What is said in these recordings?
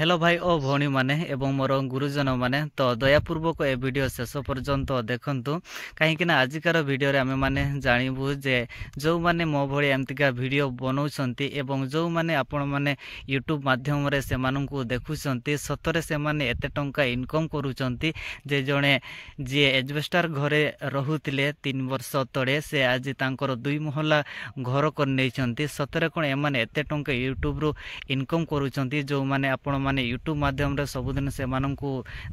Hello भाई ओ भौणी माने एवं मोर गुरुजन माने तो दयापूर्वक ए वीडियो शेष पर्यंत देखंतु कहीं आजिकार वीडियो रे आमे माने जानिबु जे जो माने मो भଳି एमतिका वीडियो बनाउछंती एवं जो माने आपण माने यूट्यूब माध्यम रे से माननकु देखुछंती सतरे से माने एते टंका इनकम करूछंती जे जणे जे एजबेस्टर घरे रहुतिले 3 वर्ष तळे से आज तांकर 2 महला घर कर नेछंती सतरे कोन एमाने एते टंका यूट्यूब रो इनकम करूछंती जो माने आपण माने यूट्यूब माध्यम रे सबुदिन से माननकु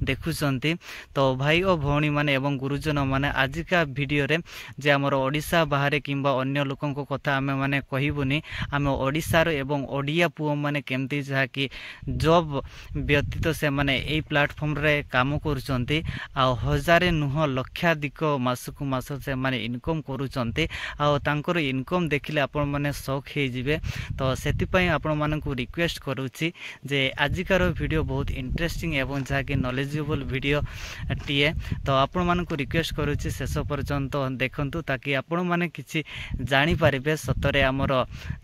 देखुछंती तो भाई और भौणी माने एवं गुरुजन माने आजिका वीडियो रे जे हमर ओडिसा बाहर किंबा अन्य लोकन को कथा आमे माने कहिबुनी आमे ओडिसा रो एवं ओडिया पुओ माने केमती जहा कि जॉब व्यतीत से माने एई प्लेटफॉर्म रे काम करूछंती आ हजारे नुह लक्षाधिक मासकु मास से माने इनकम करूछंती आ तांकर इनकम देखिले आपण माने शौक हे जिवे तो सेति पई आपण माननकु रिक्वेस्ट करूची जे आजिकार वीडियो बहुत इंटरेस्टिंग एवं जहाँकि नॉलेजेबल वीडियो टीए तो आपण मानक रिक्वेस्ट करुच्ची शेष पर्यंत देखंतु ताकि आपण माने किछि जानि पारिबे सतरे हमर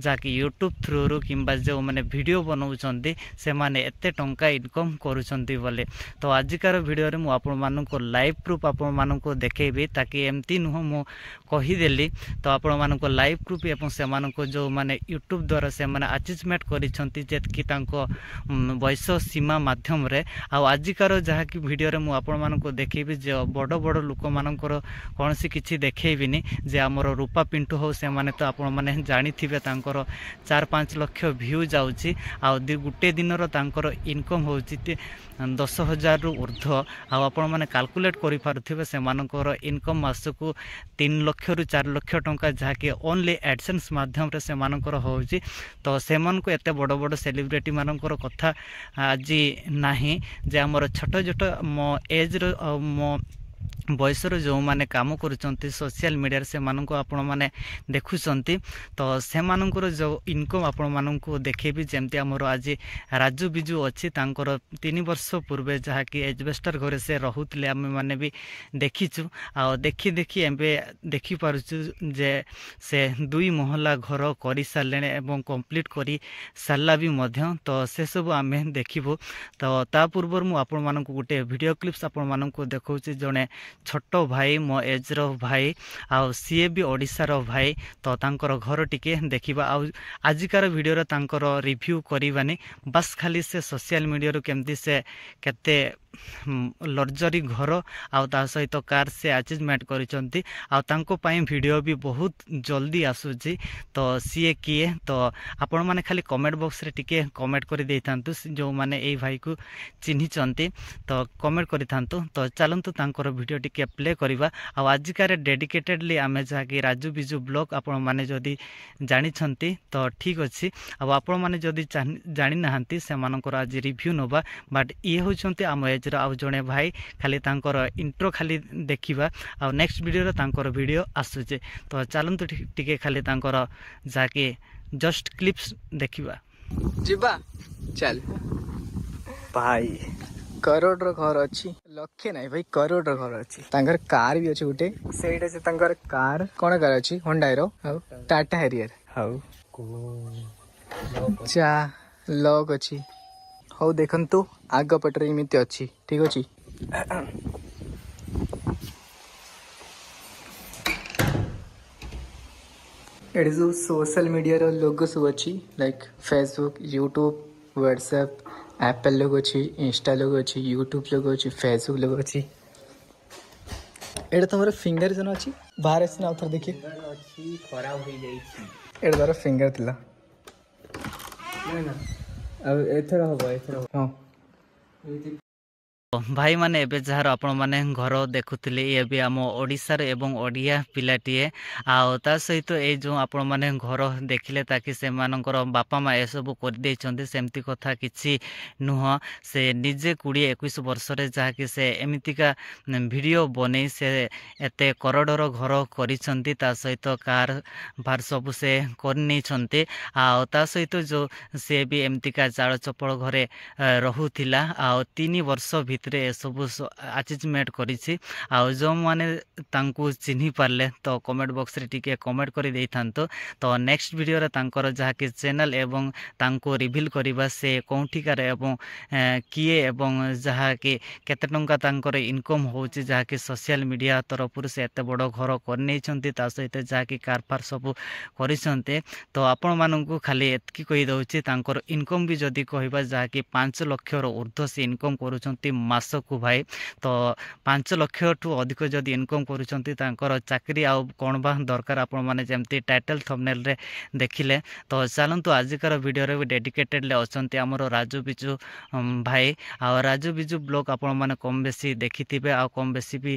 जहाँकि यूट्यूब थ्रू रु किंबा जो माने वीडियो बनाउछंती से माने एते टंका इनकम करूछंती बोले तो आजिकार वीडियो रे मु आपण मानक लाइव प्रूफ आपण मानक देखेबी ताकि एमती नुह मु कहि देली तो आपण मानक लाइव प्रूफ एवं से मानक जो माने यूट्यूब द्वारा से माने अचीवमेंट करिसंती जेतकी तांको बयस सीमा माध्यम रे आजिकार जहाँ कि वीडियो रे मु आपण मानको देखैबी जे बड़ बड़ लोक मानकर कोनसी किछि देखैबिनी जे हमर रूपा पिंटू हो से माने तो आपण माने जानि थिबे तांकर 4-5 लाख व्यू जाउची आ गुटे दिन रो तांकर इनकम होउची 10,000 रु ऊर्ध्व आपण माने कैलकुलेट करि पारुथिबे से मानकर इनकम मासकु 3 लाख रु 4 लाख टंका जहाँ कि ओनली एडसेंस माध्यम रे से मानकर होउची तो से मन को एते बड़ बड़ सेलिब्रिटी मानकर कथा आज नाही जे हमर छोट छोट मो एज रो मो बयस जो माने काम करूचंती सोशल मीडिया से माननको आपण माने देखुचंती तो से मानकर जो इनकम आपण माननको देखेबी जेमती हमर आज राजू बिजू अछि तांकर 3 वर्ष पूर्वे जहाँ कि एजबेस्टर घरे से रहुतले हम माने भी देखिछु आ देखि देखि एबे देखि पारुछु जे से 2 महला घर करि सालेने एवं कंप्लीट करि साला भी मध्य तो से सब आमे देखिबो तो ता पूर्व मु आपण माननको गुटे वीडियो क्लिप्स आपण माननको देखौछि जने छोट भाई मो एज रो भाई आ सीए भी ओडिसा रो भाई तो तांकर घर टिके देखिबा आ आजिकार वीडियो रे तांकर रिव्यू करिबानी बस खाली से सोशल मीडिया रो केमती से केते लग्जरी घर आ ता सहित कार से अचीवमेंट करिसंती आ तांको पई वीडियो भी बहुत जल्दी आसुची तो सीए किए तो आपण माने खाली कमेंट बॉक्स रे टिके कमेंट करि देथांतु जो माने एई भाई को चिन्हिचंती तो कमेंट करिथांतु तो चलंतु तांकर वीडियो टिके प्ले करबा आ आजिकार डेडिकेटेडली आमे जा कि राजू बिजू ब्लॉग आपण माने जदी जानि छंती तो ठीक अछि आ आपण माने जदी जानि नाहंती से मानकर आज रिव्यू नोबा बट ये होचंती आम एज रो आ जणे भाई खाली तांकर इंट्रो खाली देखिबा आ नेक्स्ट वीडियो रे तांकर वीडियो आसुचे तो चलंतु टिके खाली तांकर जाके जस्ट क्लिप्स देखिबा जिबा चल भाई करोड़ रो घर अछि लक्षे नाही भाई करोड़ रो घर अछि तांकर कार भी अछि गुटे सेटा से तांकर कार कोन कार अछि होंडा रो हाउ टाटा हैरियर हाउ चा लॉक अछि हाउ देखंतु आग पटरे इमिति अछि ठीक अछि एट जो सोशल मीडिया रो लोगो सब अछि like Facebook YouTube WhatsApp Apple logo अछि इंस्टा लोगो अछि यूट्यूब लोगो अछि फेसबुक लोगो अछि एटा तमर फिंगर जन अछि बाहर आसना उथर देखिए अछि खराब होई जाई छी एटा तार फिंगर तिला ना अब एथर हो हां भाई माने एबे जहार आपण माने घर देखुथिले एबे हम ओडिसा रे एवं ओडिया पिलाटीए आ ता सहित ए जो आपण माने घर देखिले ताकि से मानकर बापा मा ए सब कर दे छथि सेमति कथा किछि नुह से निजे 20-21 वर्ष रे जहा कि से एमितिका वीडियो बनै से एते करोड़र घर करिसंती ता सहित कार भार सब से कर नै छथि आ ता सहित जो से भी एमितिका चाळ चपळ घरे रहुथिला आ 3 वर्ष ଭିତରେ ଏସବୁ ଆଚିଭମେଣ୍ଟ କରିଛି। ଆଉ ଯେଉଁମାନେ ତାଙ୍କୁ ଚିହ୍ନି ପାରିଲେ ତ କମେଣ୍ଟ ବକ୍ସରେ ଟିକେ କମେଣ୍ଟ କରି ଦେଇଥାନ୍ତୁ। ତ ନେକ୍ସଟ ଭିଡ଼ିଓରେ ତାଙ୍କର ଯାହାକି ଚ୍ୟାନେଲ୍ ଏବଂ ତାଙ୍କୁ ରିଭିଲ୍ କରିବା ସେ କେଉଁଠିକାର ଏବଂ କିଏ ଏବଂ ଯାହାକି କେତେ ଟଙ୍କା ତାଙ୍କର ଇନକମ୍ ହେଉଛି, ଯାହାକି ସୋସିଆଲ ମିଡ଼ିଆ ତରଫରୁ ସେ ଏତେ ବଡ଼ ଘର କରିନେଇଛନ୍ତି, ତା ସହିତ ଯାହାକି କାରବାର ସବୁ କରିଛନ୍ତି। ତ ଆପଣମାନଙ୍କୁ ଖାଲି ଏତିକି କହିଦେଉଛି ତାଙ୍କର ଇନକମ୍ ବି ଯଦି କହିବା ଯାହାକି 5 ଲକ୍ଷର ଉର୍ଦ୍ଧ୍ୱ ସେ ଇନକମ୍ କରୁଛନ୍ତି ମାସକୁ ଭାଇ। ତ 5 ଲକ୍ଷଠୁ ଅଧିକ ଯଦି ଇନକମ୍ କରୁଛନ୍ତି ତାଙ୍କର ଚାକିରି ଆଉ କ'ଣ ବା ଦରକାର, ଆପଣମାନେ ଯେମିତି ଟାଇଟଲ୍ ଥମ୍ବନେଲ୍ରେ ଦେଖିଲେ। ତ ଚାଲନ୍ତୁ ଆଜିକାର ଭିଡ଼ିଓରେ ବି ଡେଡିକେଟେଡ଼୍ଲି ଅଛନ୍ତି ଆମର ରାଜୁ ବିଜୁ ଭାଇ। ଆଉ ରାଜୁ ବିଜୁ ବ୍ଲଗ୍ ଆପଣମାନେ କମ୍ ବେଶୀ ଦେଖିଥିବେ ଆଉ କମ୍ ବେଶୀ ବି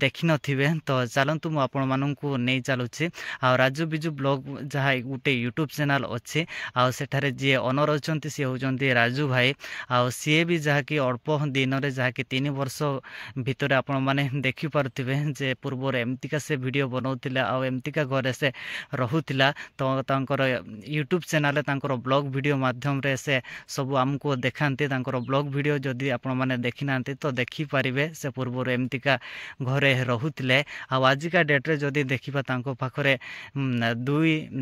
ଦେଖିନଥିବେ। ତ ଚାଲନ୍ତୁ ମୁଁ ଆପଣମାନଙ୍କୁ ନେଇ ଚାଲୁଛି। ଆଉ ରାଜୁ ବିଜୁ ବ୍ଲଗ୍ ଯାହା ଗୋଟେ ୟୁଟ୍ୟୁବ୍ ଚ୍ୟାନେଲ୍ ଅଛି, ଆଉ ସେଠାରେ ଯିଏ ଅନର୍ ଅଛନ୍ତି ସିଏ ହେଉଛନ୍ତି ରାଜୁ ଭାଇ। ଆଉ ସିଏ ବି ଯାହାକି ଅଳ୍ପ ଦିନରେ ଯାହାକି 3 ବର୍ଷ ଭିତରେ ଆପଣମାନେ ଦେଖିପାରୁଥିବେ ଯେ ପୂର୍ବରୁ ଏମିତିକା ସେ ଭିଡ଼ିଓ ବନାଉଥିଲା ଆଉ ଏମିତିକା ଘରେ ସେ ରହୁଥିଲା। ତ ତାଙ୍କର ୟୁଟ୍ୟୁବ୍ ଚ୍ୟାନେଲ୍ରେ ତାଙ୍କର ବ୍ଲଗ୍ ଭିଡ଼ିଓ ମାଧ୍ୟମରେ ସେ ସବୁ ଆମକୁ ଦେଖାନ୍ତି। ତାଙ୍କର ବ୍ଲଗ୍ ଭିଡ଼ିଓ ଯଦି ଆପଣମାନେ ଦେଖିନାହାନ୍ତି ତ ଦେଖିପାରିବେ, ସେ ପୂର୍ବରୁ ଏମିତିକା ଘରେ ରହୁଥିଲେ। ଆଉ ଆଜିକା ଡେଟ୍ରେ ଯଦି ଦେଖିବା ତାଙ୍କ ପାଖରେ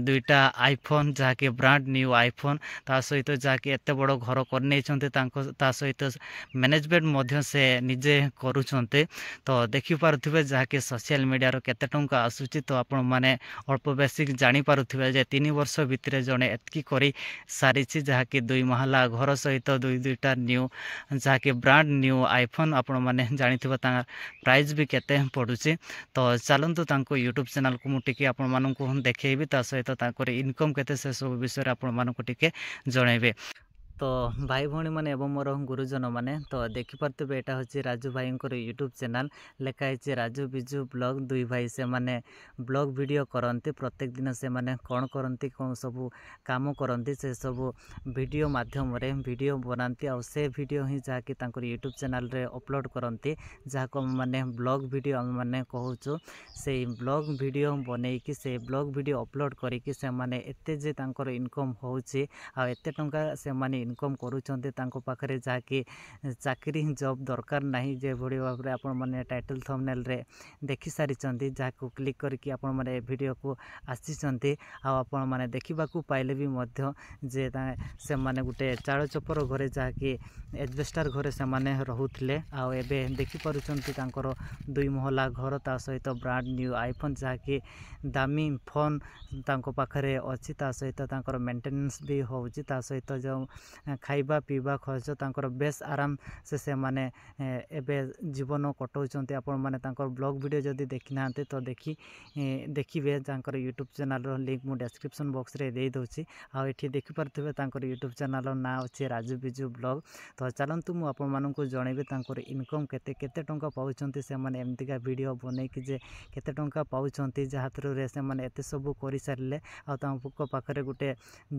ଦୁଇଟା ଆଇଫୋନ୍, ଯାହାକି ବ୍ରାଣ୍ଡ ନ୍ୟୁ ଆଇଫୋନ୍, ତା ସହିତ ଯାହାକି ଏତେ ବଡ଼ ଘର କରିନେଇଛନ୍ତି। ତା ସହିତ ମ୍ୟାନେଜମେଣ୍ଟ ମଧ୍ୟ ସେ ନିଜେ କରୁଛନ୍ତି। ତ ଦେଖିପାରୁଥିବେ ଯାହାକି ସୋସିଆଲ ମିଡ଼ିଆର କେତେ ଟଙ୍କା ଆସୁଛି। ତ ଆପଣମାନେ ଅଳ୍ପ ବେଶୀ ଜାଣିପାରୁଥିବେ ଯେ 3 ବର୍ଷ ଭିତରେ ଜଣେ ଏତିକି କରି ସାରିଛି, ଯାହାକି 2 ମହଲା ଘର ସହିତ ଦୁଇଟା ନ୍ୟୁ ଯାହାକି ବ୍ରାଣ୍ଡ ନ୍ୟୁ ଆଇଫୋନ୍। ଆପଣମାନେ ଜାଣିଥିବେ ତା ପ୍ରାଇସ୍ ବି କେତେ ପଡ଼ୁଛି। ତ ଚାଲନ୍ତୁ ତାଙ୍କ ୟୁଟ୍ୟୁବ୍ ଚ୍ୟାନେଲ୍କୁ ମୁଁ ଟିକେ ଆପଣମାନଙ୍କୁ ଦେଖେଇବି, ତା ସହିତ ତାଙ୍କର ଇନକମ୍ କେତେ ସେସବୁ ବିଷୟରେ ଆପଣମାନଙ୍କୁ ଟିକେ ଜଣାଇବେ। ତ ଭାଇ ଭଉଣୀମାନେ ଏବଂ ମୋର ଗୁରୁଜନମାନେ, ତ ଦେଖିପାରୁଥିବେ ଏଇଟା ହେଉଛି ରାଜୁ ଭାଇଙ୍କର ୟୁଟ୍ୟୁବ୍ ଚ୍ୟାନେଲ୍। ଲେଖା ହେଇଛି ରାଜୁ ବିଜୁ ବ୍ଲଗ୍। ଦୁଇ ଭାଇ ସେମାନେ ବ୍ଲଗ୍ ଭିଡ଼ିଓ କରନ୍ତି। ପ୍ରତ୍ୟେକ ଦିନ ସେମାନେ କ'ଣ କରନ୍ତି, କ'ଣ ସବୁ କାମ କରନ୍ତି, ସେସବୁ ଭିଡ଼ିଓ ମାଧ୍ୟମରେ ଭିଡ଼ିଓ ବନାନ୍ତି। ଆଉ ସେ ଭିଡ଼ିଓ ହିଁ ଯାହାକି ତାଙ୍କର ୟୁଟ୍ୟୁବ୍ ଚ୍ୟାନେଲ୍ରେ ଅପଲୋଡ଼ କରନ୍ତି, ଯାହାକୁ ଆମେମାନେ ବ୍ଲଗ୍ ଭିଡ଼ିଓ ଆମେମାନେ କହୁଛୁ। ସେଇ ବ୍ଲଗ୍ ଭିଡ଼ିଓ ବନେଇକି ସେଇ ବ୍ଲଗ୍ ଭିଡ଼ିଓ ଅପଲୋଡ଼ କରିକି ସେମାନେ ଏତେ ଯେ ତାଙ୍କର ଇନକମ୍ ହେଉଛି ଆଉ ଏତେ ଟଙ୍କା ସେମାନେ ଇନକମ୍ କରୁଛନ୍ତି, ତାଙ୍କ ପାଖରେ ଯାହାକି ଚାକିରି ଜବ୍ ଦରକାର ନାହିଁ। ଯେଭଳି ଭାବରେ ଆପଣମାନେ ଟାଇଟଲ୍ ଥମ୍ବନେଲ୍ରେ ଦେଖିସାରିଛନ୍ତି, ଯାହାକୁ କ୍ଲିକ୍ କରିକି ଆପଣମାନେ ଏ ଭିଡ଼ିଓକୁ ଆସିଛନ୍ତି। ଆଉ ଆପଣମାନେ ଦେଖିବାକୁ ପାଇଲେ ବି ମଧ୍ୟ ଯେ ସେମାନେ ଗୋଟେ ଚାଳ ଚପର ଘରେ, ଯାହାକି ଏଜବେଷ୍ଟାର ଘରେ ସେମାନେ ରହୁଥିଲେ। ଆଉ ଏବେ ଦେଖିପାରୁଛନ୍ତି ତାଙ୍କର 2 ମହଲା ଘର, ତା ସହିତ ବ୍ରାଣ୍ଡ ନ୍ୟୁ ଆଇଫୋନ୍, ଯାହାକି ଦାମୀ ଫୋନ୍ ତାଙ୍କ ପାଖରେ ଅଛି। ତା ସହିତ ତାଙ୍କର ମେଣ୍ଟେନାନ୍ସ ବି ହେଉଛି। ତା ସହିତ ଯେଉଁ ଖାଇବା ପିଇବା ଖର୍ଚ୍ଚ ତାଙ୍କର ବେଶ ଆରାମ ସେମାନେ ଏବେ ଜୀବନ କଟାଉଛନ୍ତି। ଆପଣମାନେ ତାଙ୍କର ବ୍ଲଗ୍ ଭିଡ଼ିଓ ଯଦି ଦେଖିନାହାନ୍ତି ତ ଦେଖିବେ। ତାଙ୍କର ୟୁଟ୍ୟୁବ୍ ଚ୍ୟାନେଲ୍ର ଲିଙ୍କ୍ ମୁଁ ଡେସ୍କ୍ରିପ୍ସନ୍ ବକ୍ସରେ ଦେଇଦେଉଛି। ଆଉ ଏଠି ଦେଖିପାରୁଥିବେ ତାଙ୍କର ୟୁଟ୍ୟୁବ୍ ଚ୍ୟାନେଲ୍ର ନାଁ ଅଛି ରାଜୁ ବିଜୁ ବ୍ଲଗ୍। ତ ଚାଲନ୍ତୁ ମୁଁ ଆପଣମାନଙ୍କୁ ଜଣାଇବି ତାଙ୍କର ଇନକମ୍ କେତେ ଟଙ୍କା ପାଉଛନ୍ତି ସେମାନେ ଏମିତିକା ଭିଡ଼ିଓ ବନେଇକି, ଯେ କେତେ ଟଙ୍କା ପାଉଛନ୍ତି, ଯାହା ଥ୍ରୁରେ ସେମାନେ ଏତେ ସବୁ କରିସାରିଲେ। ଆଉ ତାଙ୍କ ପାଖରେ ଗୋଟେ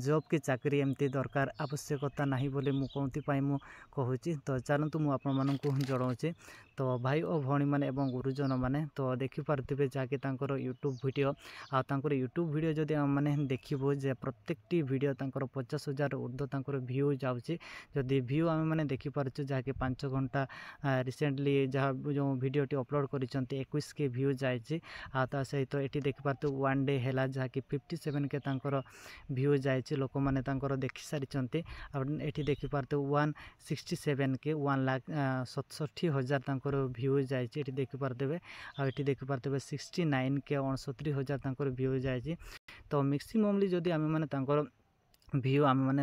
ଜବ୍ କି ଚାକିରି ଏମିତି ଦରକାର ଆବଶ୍ୟକତା ନାହିଁ ବୋଲି ମୁଁ କେଉଁଥିପାଇଁ ମୁଁ କହୁଛି। ତ ଚାଲନ୍ତୁ ମୁଁ ଆପଣମାନଙ୍କୁ ଜଣାଉଛି। ତ ଭାଇ ଓ ଭଉଣୀମାନେ ଏବଂ ଗୁରୁଜନମାନେ, ତ ଦେଖିପାରୁଥିବେ ଯାହାକି ତାଙ୍କର ୟୁଟ୍ୟୁବ୍ ଭିଡ଼ିଓ। ଆଉ ତାଙ୍କର ୟୁଟ୍ୟୁବ୍ ଭିଡ଼ିଓ ଯଦି ଆମେମାନେ ଦେଖିବୁ ଯେ ପ୍ରତ୍ୟେକଟି ଭିଡ଼ିଓ ତାଙ୍କର 50,000 ଉର୍ଦ୍ଧ୍ୱ ତାଙ୍କର ଭ୍ୟୁ ଯାଉଛି। ଯଦି ଭ୍ୟୁ ଆମେମାନେ ଦେଖିପାରୁଛୁ, ଯାହାକି 5 ଘଣ୍ଟା ରିସେଣ୍ଟଲି ଯେଉଁ ଭିଡ଼ିଓଟି ଅପଲୋଡ଼ କରିଛନ୍ତି 21K ଭ୍ୟୁ ଯାଇଛି। ଆଉ ତା ସହିତ ଏଠି ଦେଖିପାରୁଥିବେ 1 ଡେ ହେଲା, ଯାହାକି 57K ତାଙ୍କର ଭ୍ୟୁ ଯାଇଛି, ଲୋକମାନେ ତାଙ୍କର ଦେଖିସାରିଛନ୍ତି। ଆଉ ଏଠି ଦେଖିପାରୁଥିବେ 167K 1,67,000 ତାଙ୍କର ଭ୍ୟୁ ଯାଇଛି, ଏଠି ଦେଖିପାରୁଥିବେ। ଆଉ ଏଠି ଦେଖିପାରୁଥିବେ 69K 69,000 ତାଙ୍କର ଭ୍ୟୁ ଯାଇଛି। ତ ମ୍ୟାକ୍ସିମମ୍ଲି ଯଦି ଆମେମାନେ ତାଙ୍କର ଭ୍ୟୁ ଆମେମାନେ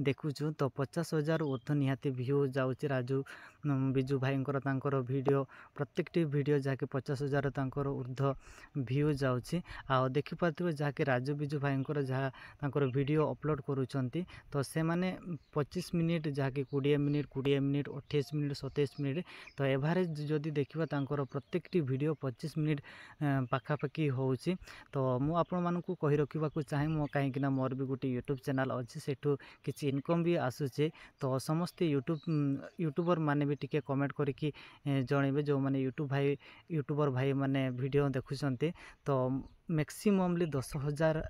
ଦେଖୁଛୁ ତ 50,000 ଉର୍ଦ୍ଧ୍ୱ ନିହାତି ଭ୍ୟୁ ଯାଉଛି ରାଜୁ ବିଜୁ ଭାଇଙ୍କର। ତାଙ୍କର ଭିଡ଼ିଓ ପ୍ରତ୍ୟେକଟି ଭିଡ଼ିଓ ଯାହାକି 50,000 ତାଙ୍କର ଉର୍ଦ୍ଧ୍ୱ ଭ୍ୟୁ ଯାଉଛି। ଆଉ ଦେଖିପାରୁଥିବେ ଯାହାକି ରାଜୁ ବିଜୁ ଭାଇଙ୍କର ଯାହା ତାଙ୍କର ଭିଡ଼ିଓ ଅପଲୋଡ଼ କରୁଛନ୍ତି, ତ ସେମାନେ 25 ମିନିଟ୍, ଯାହାକି 20 ମିନିଟ୍ 28 ମିନିଟ୍ 27 ମିନିଟ୍। ତ ଏଭାରେଜ୍ ଯଦି ଦେଖିବା ତାଙ୍କର ପ୍ରତ୍ୟେକଟି ଭିଡ଼ିଓ 25 ମିନିଟ୍ ପାଖାପାଖି ହେଉଛି। ତ ମୁଁ ଆପଣମାନଙ୍କୁ କହି ରଖିବାକୁ ଚାହେଁ, କାହିଁକିନା ମୋର ବି ଗୋଟେ ୟୁଟ୍ୟୁବ୍ ଚ୍ୟାନେଲ୍ ଅଛି, ସେଠୁ କିଛି ଇନକମ୍ ବି ଆସୁଛି। ତ ସମସ୍ତେ ୟୁଟ୍ୟୁବର ମାନେ ବି ଟିକେ କମେଣ୍ଟ କରିକି ଜଣାଇବେ, ଯେଉଁମାନେ ୟୁଟ୍ୟୁବର ଭାଇମାନେ ଭିଡ଼ିଓ ଦେଖୁଛନ୍ତି। ତ मैक्सिममली 10,000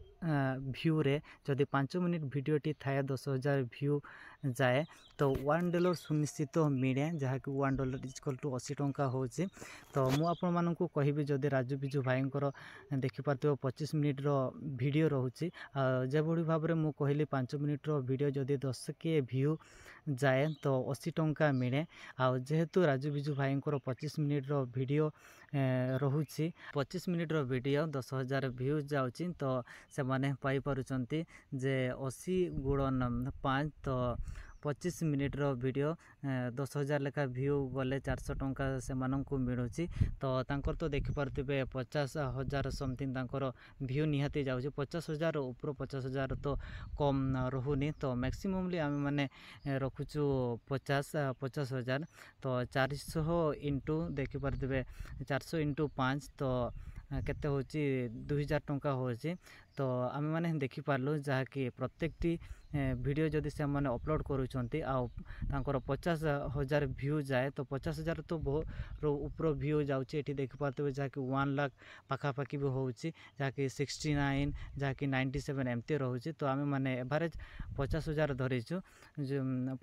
भ्यू रे जदि 5 मिनिट भिडटी थाए 10,000 भ्यू जाए तो $1 सुनिश्चित मिले जहाँकि $1 इक्वल टू 80 टंका होची। तो मु आपण मानकु कहबी जदि राजू बिजू भाईंकर देखिपारथिबो 25 मिनिट रो वीडियो रहउची जेबोडी भाबरे मु कहली 5 मिनिट रो वीडियो जदि 10K भ्यू जाए तो 80 टंका मिले। आ जेहेतु राजू बिजू भाईंकर 25 मिनिट रो वीडियो रहुची 25 मिनिट रो वीडियो 10,000 भ्यू जाउची तो से माने पाई पारुचंती जे 80 गुणन 5 तो 25 मिनिट रो वीडियो 10,000 लेखा भ्यू गले 400 टंका से माननकु मिलुची। तो तांकर तो देखि पारथिबे 50,000 समथिंग तांकर भ्यू निहाती जाउची 50,000 ऊपर 50,000 तो कम रहुनी। तो मैक्सिममली आमे माने रखुचु 50,000 तो 400 इंटू देखि पारथिबे 400 इंटू 5 तो केते होची 2,000 टंका होची। तो आमे माने देखि पारलु जहाँकि प्रत्येकटी वीडियो जदि से माने अपलोड करूछंती आ तांकर 50,000 भ्यू जाए तो 50,000 तो बहुत ऊपर भ्यू जाउची। एठी देखि पारथिबे जहाँकि 1 लाख पाखापाखि भी होउची जहाँकि 69 जहाँकि 97 एमती रहउची। तो आमे माने एवरेज 50,000 धरिछु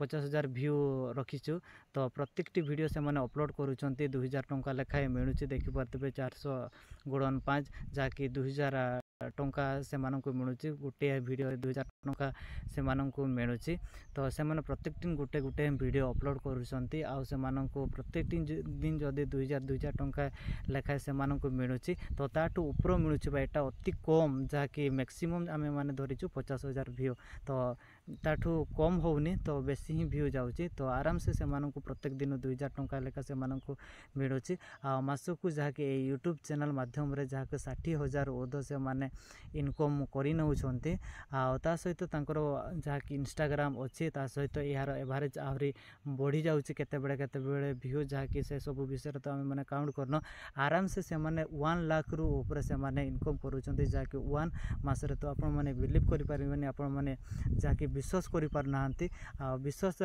50,000 भ्यू रखिछु। तो प्रत्येकटी वीडियो से माने अपलोड करूछंती 2,000 टंका लेखाए मिलुची देखि पारथिबे 400 गुणन 5 जहाँकि 2,000 टंका से माननकु मिलुची गोटे वीडियो 2,000 टंका से माननकु मिलुची। तो से माने प्रत्येक दिन गोटे गोटे वीडियो अपलोड करूछंती आ से माननकु प्रत्येक दिन जदि 2,000 टंका लेखाए से माननकु मिलुची तो ताटू ऊपर मिलुची बा एटा अति कम जहाँकि मैक्सिमम आमे माने धरिछु 50,000 भ्यू तो ताठू कम होउनी तो बेसी ही भ्यू जाउची। तो आराम से माननकु प्रत्येक दिन 2,000 टंका लेखा से माननकु मिलुची आ मासकु जहाँकि यूट्यूब चैनल माध्यम रे जहाँकि 60,000 ओध से माने इनकम करि नउछंती आ ता सहित तांकर जहाँकि इंस्टाग्राम अच्छी ता सहित यार एवरेज आहरी बढ़ी जाउची केते बेले भ्यू जहाँकि से सब विषय तो आमे माने काउंट करनो आराम से माने 1 लाख रु ऊपर से माने इनकम करूछंती जहाँकि 1 मास रे। तो आपण माने बिलीव करि पारिबेनी आपण माने जहाँकि विश्वास करि पार नाहंती आ विश्वास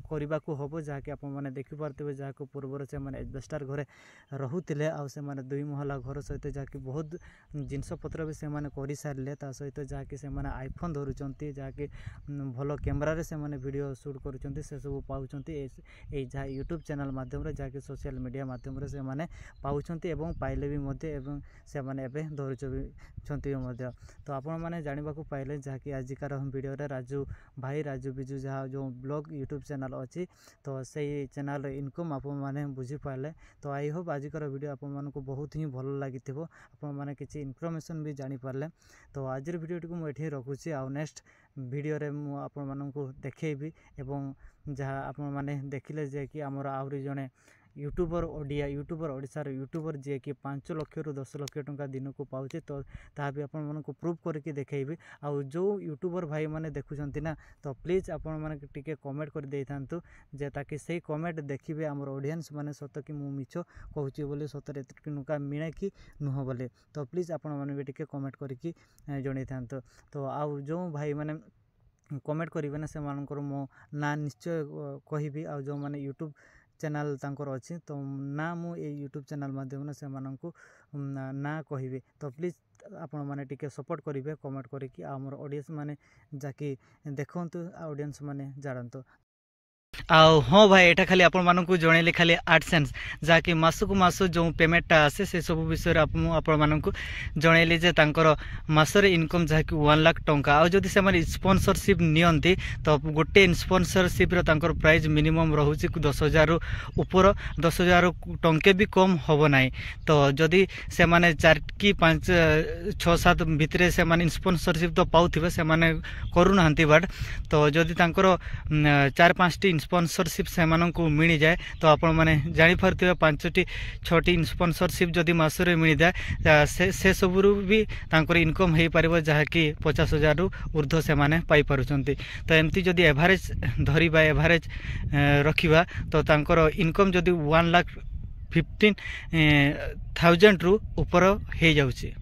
करबा को हबो जहाँकि आपण माने देखि पारथिबे जहाँकि पूर्वर से माने एजबेस्टर घरे रहुतिले आ से माने 2 महला घर सहित जहाँकि बहुत जिनस पत्र भी से माने करि सारले ता सहित जहाँकि से माने आईफोन धरुचंती जहाँकि भलो कैमरा रे से माने वीडियो शूट करूचंती से सब पाउचंती ए जहाँ यूट्यूब चैनल माध्यम रे जहाँकि सोशल मीडिया माध्यम रे से माने पाउचंती एवं पाइले भी मध्य एवं से माने एबे धरुचंती मध्य। तो आपण माने जानिबा को पाइले जहाँकि आजिकार वीडियो रे राजू भाई राजू बिजू जहाँ जो ब्लॉग यूट्यूब चैनल अच्छी तो सही चैनल इनकम आपण माने बुझी पाले। तो आई होप आजिकार वीडियो आपण मानको बहुत ही भल लागिथिबो आपण माने किछि इनफॉरमेशन भी जानि पारले। तो आजिर वीडियो को मु एठी रखुची आ नेक्स्ट वीडियो रे मु आपण मानको देखेबी एवं जहाँ आपण माने देखिले जे कि हमर आउरी जने यूट्यूबर ओडिशार यूट्यूबर जे कि 5 लाख रु 10 लाख टंका दिन को पाउचे तो ता भी आपण मानको प्रूफ करके देखेबी। आ जो यूट्यूबर भाई माने देखुचंती ना तो प्लीज आपण माने टिके कमेंट कर देइथांतु जे ताकि सही कमेंट देखिबे हमर ऑडियंस माने सत कि मु मिछो कहूची बोली सतरे एतकी नुका मिणे कि नुह बोले। तो प्लीज आपण माने भी टिके कमेंट करके जणैथांतु। तो आ जो भाई माने कमेंट करिवे ना से मानकर मो ना निश्चय कहिबी आ जो माने यूट्यूब चैनल तांकर अच्छी तो ना मु ए यूट्यूब चैनल माध्यम से माननकु ना कहिबे। तो प्लीज आपण माने टिके सपोर्ट करिवे कमेंट करके हमर ऑडियंस माने जाकी देखंतु ऑडियंस माने जानंतु। हाँ भाई एटा खाली आपण मानकु जणैले खाली AdSense जाकि मासकु मास जो पेमेंटटा आसे से सब विषय आपण मानकु जणैले जे तांकर मासरे इनकम जाकि 1 लाख टंका आ जदि से माने स्पॉन्सरशिप नियंती तो गोटे स्पॉन्सरशिप रो तांकर प्राइस मिनिमम रहउची 10,000 रु ऊपर 10,000 टंके भी कम होबो नाही। तो जदि से माने 4 की 5 6 7 भितरे से माने स्पॉन्सरशिप तो पाउथिबे से माने करू नाहंती बट तो जदि तांकर 4-5 टी स्पॉन्सरशिप से माननकु मिल जाए तो आपण माने जानि परथिबे 5टी 6टी स्पॉन्सरशिप जदि मासरे मिल जाए से सबरु भी तांकर इनकम हे परिबो जहा कि 50,000 रु ऊर्ध्व से माने पाई पारुचंती। तो एमती जदि एवरेज धरिबा एवरेज रखिबा तो तांकर इनकम जदि 1,15,000 रु ऊपर हे जाउची।